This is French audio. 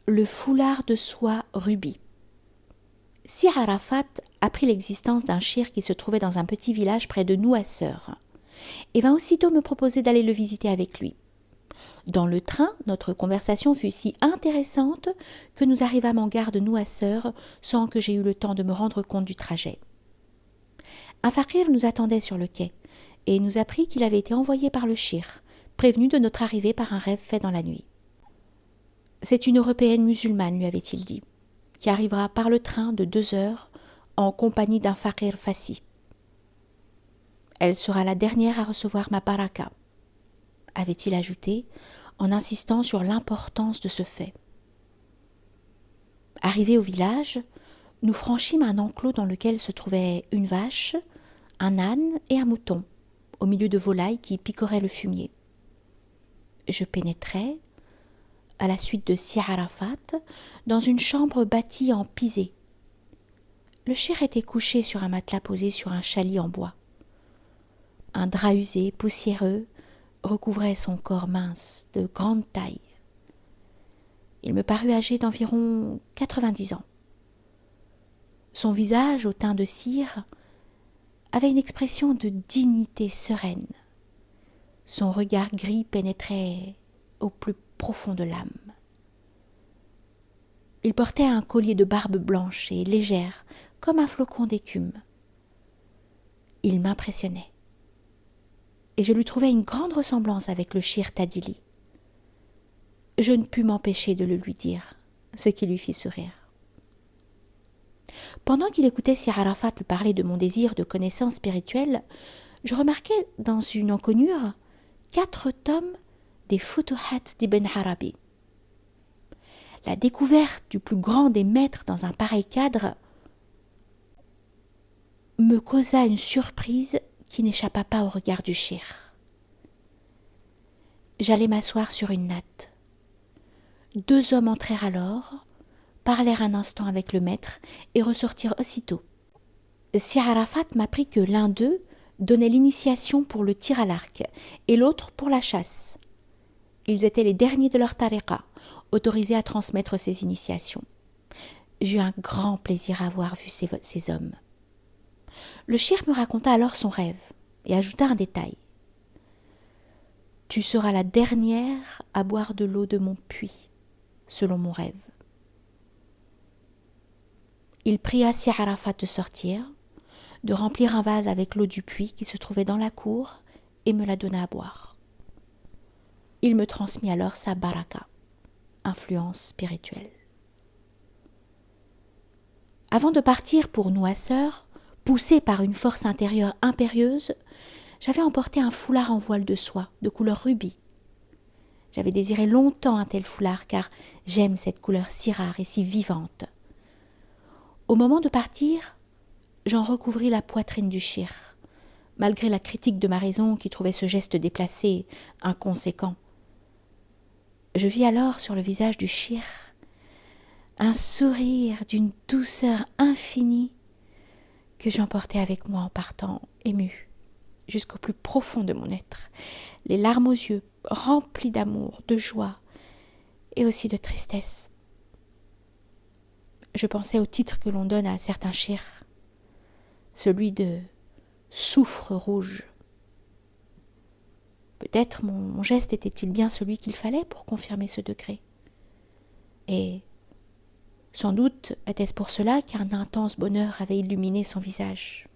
le foulard de soie rubis. Sir Arafat apprit l'existence d'un shir qui se trouvait dans un petit village près de Nouasseur et vint aussitôt me proposer d'aller le visiter avec lui. Dans le train, notre conversation fut si intéressante que nous arrivâmes en gare de Nouasseur sans que j'aie eu le temps de me rendre compte du trajet. Un fakir nous attendait sur le quai et nous apprit qu'il avait été envoyé par le shir, prévenu de notre arrivée par un rêve fait dans la nuit. « C'est une Européenne musulmane, lui avait-il dit, qui arrivera par le train de 2 heures en compagnie d'un fakir fassi. Elle sera la dernière à recevoir ma baraka, avait-il ajouté en insistant sur l'importance de ce fait. Arrivés au village, nous franchîmes un enclos dans lequel se trouvaient une vache, un âne et un mouton, au milieu de volailles qui picoraient le fumier. Je pénétrai, à la suite de Sir Arafat, dans une chambre bâtie en pisé. Le shir était couché sur un matelas posé sur un chalit en bois. Un drap usé, poussiéreux, recouvrait son corps mince, de grande taille. Il me parut âgé d'environ 90 ans. Son visage, au teint de cire, avait une expression de dignité sereine. Son regard gris pénétrait au plus profond de l'âme. Il portait un collier de barbe blanche et légère, comme un flocon d'écume. Il m'impressionnait. Et je lui trouvais une grande ressemblance avec le shir Tadili. Je ne pus m'empêcher de le lui dire, ce qui lui fit sourire. Pendant qu'il écoutait Sir Arafat lui parler de mon désir de connaissance spirituelle, je remarquai dans une encoignure 4 tomes des Futuhat d'Ibn Arabi. La découverte du plus grand des maîtres dans un pareil cadre me causa une surprise qui n'échappa pas au regard du shir. J'allai m'asseoir sur une natte. 2 hommes entrèrent alors, parlèrent un instant avec le maître et ressortirent aussitôt. Sir Arafat m'apprit que l'un d'eux donnait l'initiation pour le tir à l'arc et l'autre pour la chasse. Ils étaient les derniers de leur tariqa, autorisés à transmettre ces initiations. J'eus un grand plaisir à avoir vu ces hommes. Le shir me raconta alors son rêve et ajouta un détail. « Tu seras la dernière à boire de l'eau de mon puits, selon mon rêve. » Il pria Sir Arafat de sortir, de remplir un vase avec l'eau du puits qui se trouvait dans la cour et me la donna à boire. Il me transmit alors sa baraka, influence spirituelle. Avant de partir pour Nouasseur, poussé par une force intérieure impérieuse, j'avais emporté un foulard en voile de soie de couleur rubis. J'avais désiré longtemps un tel foulard car j'aime cette couleur si rare et si vivante. Au moment de partir, j'en recouvris la poitrine du shir, malgré la critique de ma raison qui trouvait ce geste déplacé, inconséquent. Je vis alors sur le visage du shir un sourire d'une douceur infinie que j'emportais avec moi en partant, ému, jusqu'au plus profond de mon être, les larmes aux yeux, remplis d'amour, de joie et aussi de tristesse. Je pensais au titre que l'on donne à certains shirs, celui de soufre rouge. Peut-être mon geste était-il bien celui qu'il fallait pour confirmer ce degré. Et sans doute était-ce pour cela qu'un intense bonheur avait illuminé son visage.